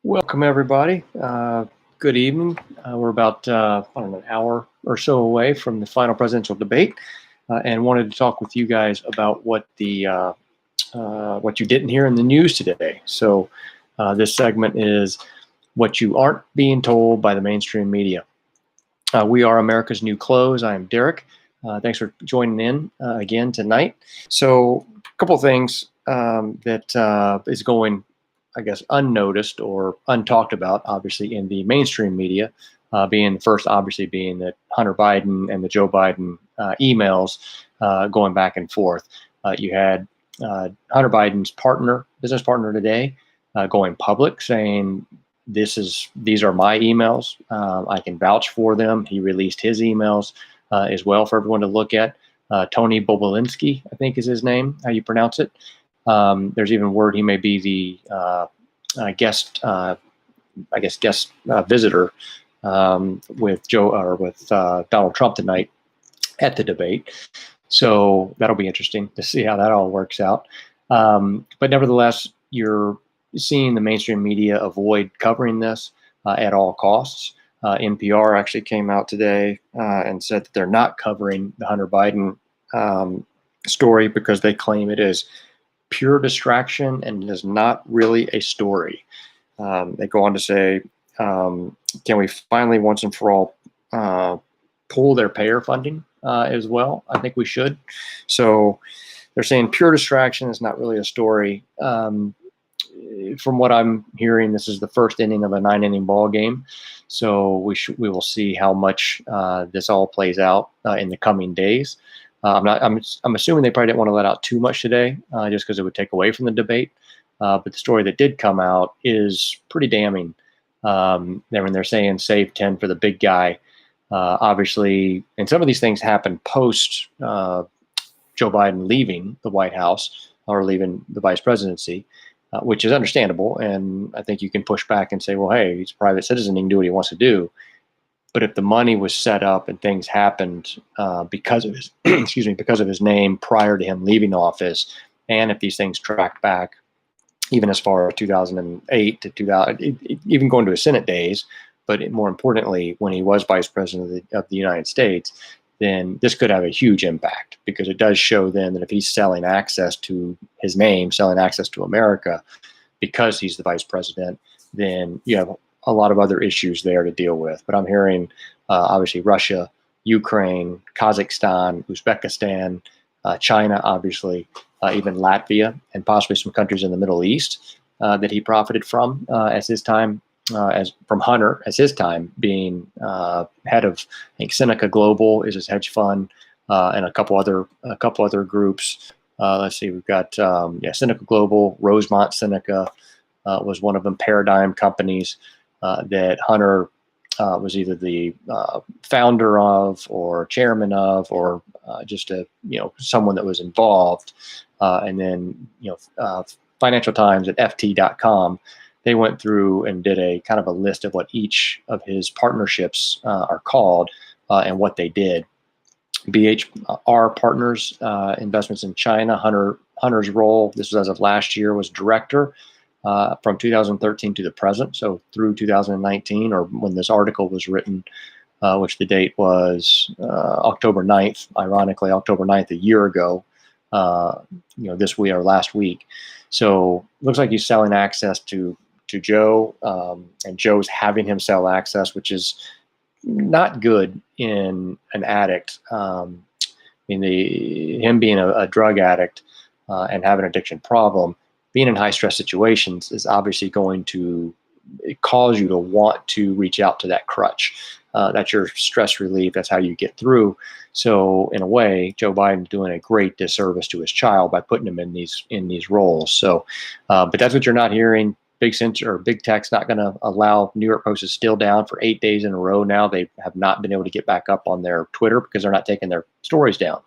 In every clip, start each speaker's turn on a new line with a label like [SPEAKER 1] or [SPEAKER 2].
[SPEAKER 1] Welcome, everybody. Good evening. We're about an hour or so away from the final presidential debate, and wanted to talk with you guys about what you didn't hear in the news today. So, this segment is what you aren't being told by the mainstream media. We are America's New Clothes. I am Derek. Thanks for joining in again tonight. So, a couple of things that is going, I guess, unnoticed or untalked about, obviously, in the mainstream media, being the first, obviously, being that Hunter Biden and the Joe Biden emails going back and forth. You had Hunter Biden's business partner today, going public saying, these are my emails. I can vouch for them. He released his emails as well for everyone to look at. Tony Bobulinski, I think is his name, how you pronounce it. There's even word he may be the guest visitor with Donald Trump tonight at the debate. So that'll be interesting to see how that all works out. But nevertheless, you're seeing the mainstream media avoid covering this at all costs. NPR actually came out today and said that they're not covering the Hunter Biden story because they claim it is pure distraction and is not really a story. They go on to say, can we finally once and for all pull their payer funding as well? I think we should. So they're saying pure distraction is not really a story. From what I'm hearing, this is the first inning of a 9-inning ball game. So we will see how much this all plays out in the coming days. I'm assuming they probably didn't want to let out too much today, just because it would take away from the debate. But the story that did come out is pretty damning. When they're saying save 10 for the big guy, obviously, and some of these things happen post Joe Biden leaving the White House or leaving the vice presidency, which is understandable. And I think you can push back and say, well, hey, he's a private citizen. He can do what he wants to do. But if the money was set up and things happened because of his, because of his name prior to him leaving office, and if these things tracked back even as far as 2008 to 2000, even going to his Senate days, but more importantly, when he was vice president of the United States, then this could have a huge impact, because it does show then that if he's selling access to his name, selling access to America because he's the vice president, then you have a lot of other issues there to deal with. But I'm hearing obviously Russia, Ukraine, Kazakhstan, Uzbekistan, China, obviously, even Latvia, and possibly some countries in the Middle East that he profited from as his time, from Hunter, as his time being head of, I think, Seneca Global is his hedge fund, and a couple other groups. Let's see, we've got Seneca Global, Rosemont Seneca was one of them, Paradigm Companies that Hunter was either the founder of or chairman of, or just someone that was involved. And then Financial Times at ft.com, they went through and did a kind of a list of what each of his partnerships are called and what they did. BHR Partners, investments in China. Hunter's role, this was as of last year, was director from 2013 to the present, so through 2019, or when this article was written, which the date was October 9th, ironically, October 9th a year ago, this week or last week. So looks like he's selling access to Joe, and Joe's having him sell access, which is not good in an addict. Him being a drug addict and having an addiction problem, being in high stress situations is obviously going to cause you to want to reach out to that crutch. That's your stress relief. That's how you get through. So in a way, Joe Biden's doing a great disservice to his child by putting him in these roles. So, but that's what you're not hearing. Big Tech's not going to allow. New York Post is still down for 8 days in a row now. They have not been able to get back up on their Twitter because they're not taking their stories down.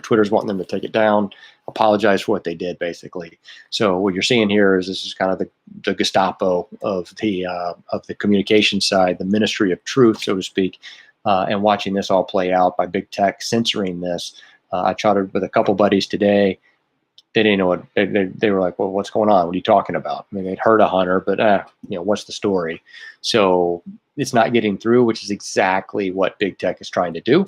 [SPEAKER 1] Twitter's wanting them to take it down, apologize for what they did, basically. So what you're seeing here is this is kind of the Gestapo of the communication side, the Ministry of Truth, so to speak, and watching this all play out by Big Tech censoring this. I chatted with a couple buddies today. they didn't know what they were like. Well, what's going on? What are you talking about? I mean, they'd heard of Hunter, but what's the story? So it's not getting through, which is exactly what big tech is trying to do.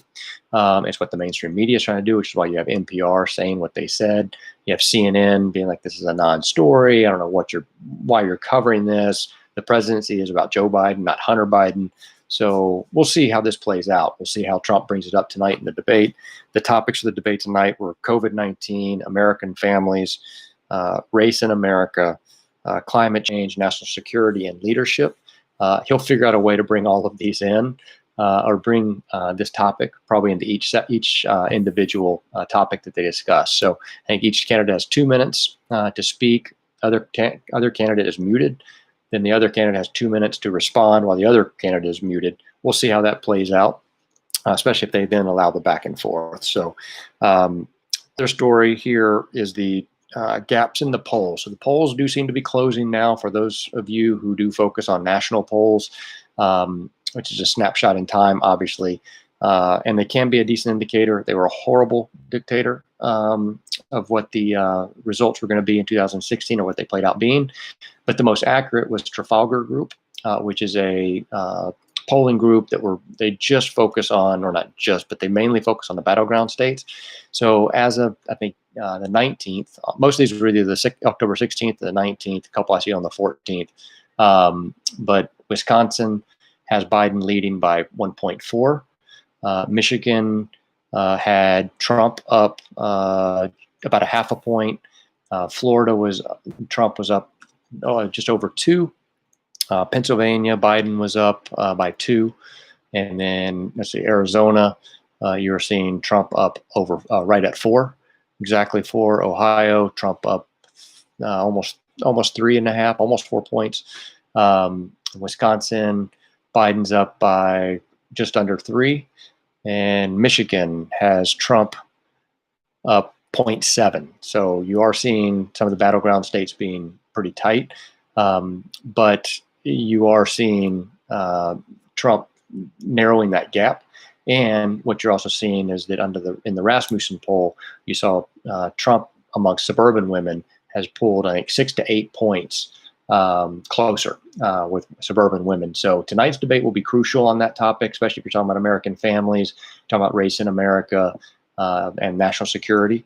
[SPEAKER 1] It's what the mainstream media is trying to do, which is why you have NPR saying what they said. You have CNN being like, this is a non-story. I don't know why you're covering this. The presidency is about Joe Biden, not Hunter Biden. So we'll see how this plays out. We'll see how Trump brings it up tonight in the debate. The topics of the debate tonight were COVID-19, American families, race in America, climate change, national security, and leadership. He'll figure out a way to bring all of these in, or bring this topic probably into each individual topic that they discuss. So I think each candidate has 2 minutes to speak. Other candidate is muted. Then the other candidate has 2 minutes to respond while the other candidate is muted. We'll see how that plays out, especially if they then allow the back and forth. So their story here is the gaps in the polls. So the polls do seem to be closing now for those of you who do focus on national polls, which is a snapshot in time, obviously. And they can be a decent indicator. They were a horrible dictator of what the results were going to be in 2016 or what they played out being. But the most accurate was Trafalgar Group, which is a polling group they just focus on, or not just, but they mainly focus on the battleground states. So as of, I think, the 19th, most of these were either October 16th or the 19th, a couple I see on the 14th. But Wisconsin has Biden leading by 1.4. Michigan had Trump up about a half a point. Florida Trump was up just over 2. Pennsylvania, Biden was up by 2. And then let's see, Arizona, you're seeing Trump up over right at 4, exactly 4. Ohio, Trump up almost 3.5, almost 4 points. Wisconsin, Biden's up by just under 3. And Michigan has Trump up 0.7. So you are seeing some of the battleground states being pretty tight. But you are seeing Trump narrowing that gap. And what you're also seeing is that in the Rasmussen poll, you saw Trump amongst suburban women has pulled, I think, 6 to 8 points closer with suburban women. So tonight's debate will be crucial on that topic, especially if you're talking about American families, talking about race in America, and national security.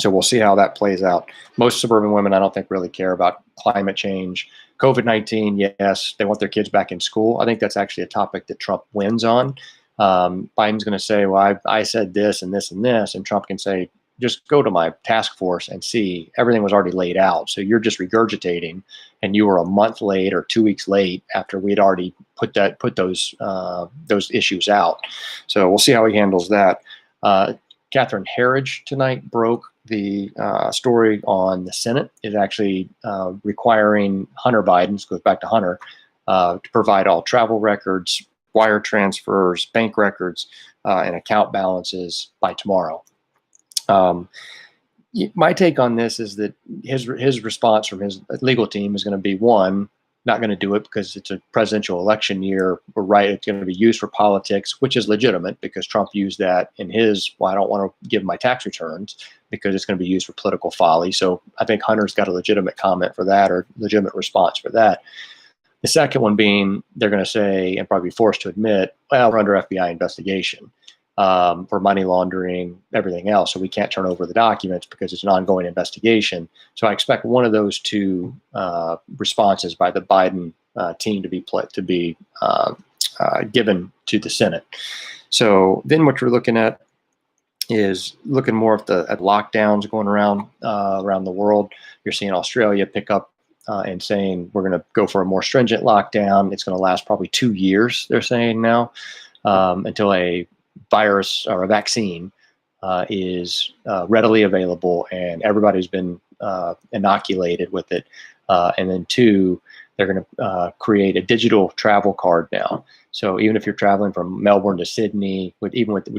[SPEAKER 1] So we'll see how that plays out. Most suburban women, I don't think, really care about climate change. COVID-19, yes, they want their kids back in school. I think that's actually a topic that Trump wins on. Biden's going to say, well, I said this and this and this, and Trump can say, just go to my task force and see, everything was already laid out. So you're just regurgitating, and you were a month late or 2 weeks late after we'd already put those issues out. So we'll see how he handles that. Catherine Herridge tonight broke the story on the Senate is actually requiring Hunter Biden, this goes back to Hunter, to provide all travel records, wire transfers, bank records, and account balances by tomorrow. My take on this is that his response from his legal team is going to be, one, not going to do it because it's a presidential election year. We're right. It's going to be used for politics, which is legitimate because Trump used that in his, well, I don't want to give my tax returns because it's going to be used for political folly. So I think Hunter's got a legitimate comment for that, or legitimate response for that. The second one being, they're going to say, and probably be forced to admit, well, we're under FBI investigation for money laundering, everything else. So we can't turn over the documents because it's an ongoing investigation. So I expect one of those two responses by the Biden team to be given to the Senate. So then what you're looking at is looking more at lockdowns going around the world. You're seeing Australia pick up and saying we're going to go for a more stringent lockdown. It's going to last probably 2 years, they're saying now, until a virus or a vaccine is readily available and everybody's been inoculated with it. And then 2, they're going to create a digital travel card now. So even if you're traveling from Melbourne to Sydney,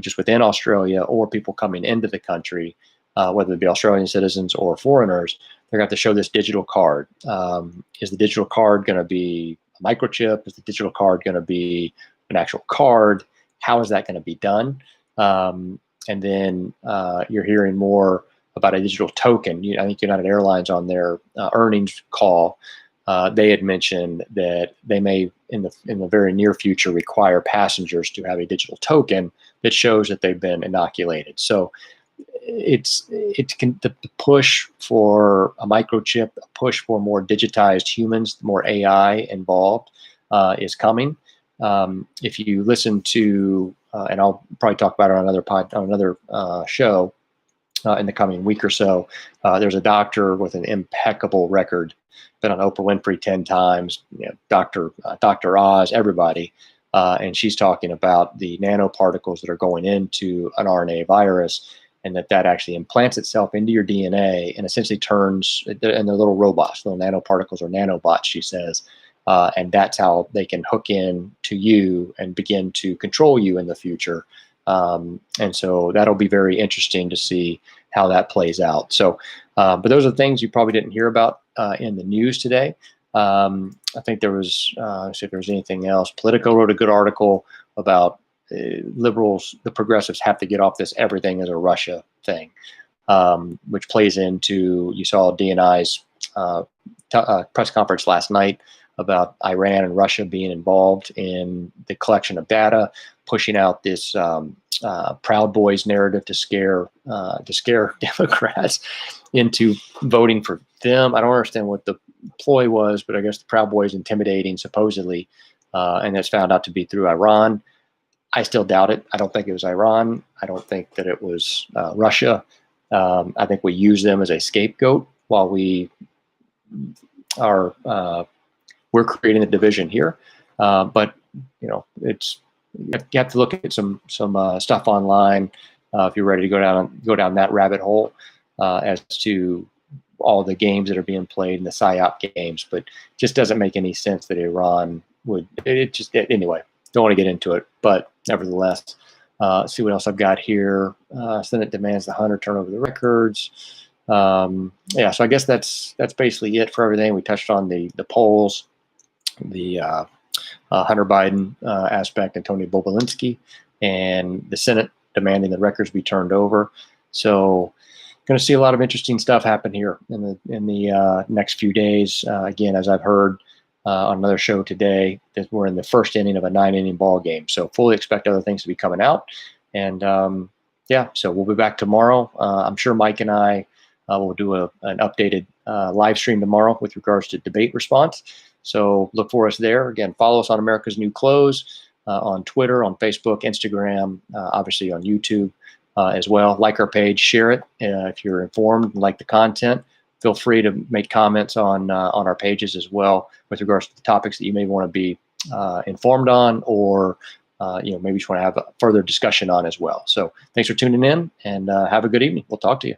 [SPEAKER 1] just within Australia, or people coming into the country, whether it be Australian citizens or foreigners, they're going to have to show this digital card. Is the digital card going to be a microchip? Is the digital card going to be an actual card? How is that going to be done? And then you're hearing more about a digital token. I think United Airlines on their earnings call, they had mentioned that they may in the very near future require passengers to have a digital token that shows that they've been inoculated. So the push for a microchip, a push for more digitized humans, more AI involved is coming. If you listen to, and I'll probably talk about it on another show in the coming week or so, there's a doctor with an impeccable record, been on Oprah Winfrey 10 times, Dr. Oz, everybody. And she's talking about the nanoparticles that are going into an RNA virus, and that actually implants itself into your DNA and essentially turns, and they're little robots, little nanoparticles or nanobots, she says. And that's how they can hook in to you and begin to control you in the future. And so that'll be very interesting to see how that plays out. So, but those are things you probably didn't hear about in the news today. I think there was, let's see if there's anything else. Politico wrote a good article about liberals, the progressives have to get off this everything is a Russia thing, which plays into, you saw DNI's press conference last night about Iran and Russia being involved in the collection of data, pushing out this Proud Boys narrative to scare Democrats into voting for them. I don't understand what the ploy was, but I guess the Proud Boys intimidating supposedly, and that's found out to be through Iran. I still doubt it. I don't think it was Iran. I don't think that it was Russia. I think we use them as a scapegoat while we're creating a division here. But you have to look at some stuff online if you're ready to go down that rabbit hole as to all the games that are being played in the PSYOP games. But it just doesn't make any sense that Iran would. Anyway. Don't want to get into it, but nevertheless, see what else I've got here. Senate demands the Hunter turn over the records. Yeah, so I guess that's basically it for everything. We touched on the polls, the Hunter Biden aspect, and Tony Bobulinski, and the Senate demanding the records be turned over. So, going to see a lot of interesting stuff happen here in the next few days. Again, as I've heard on another show today, that we're in the first inning of a 9-inning ball game. So fully expect other things to be coming out. And yeah, so we'll be back tomorrow. I'm sure Mike and I will do an updated live stream tomorrow with regards to debate response. So look for us there. Again, follow us on America's New Clothes on Twitter, on Facebook, Instagram, obviously on YouTube as well. Like our page, share it if you're informed and like the content. Feel free to make comments on our pages as well with regards to the topics that you may want to be informed on, or maybe just want to have a further discussion on as well. So thanks for tuning in, and have a good evening. We'll talk to you.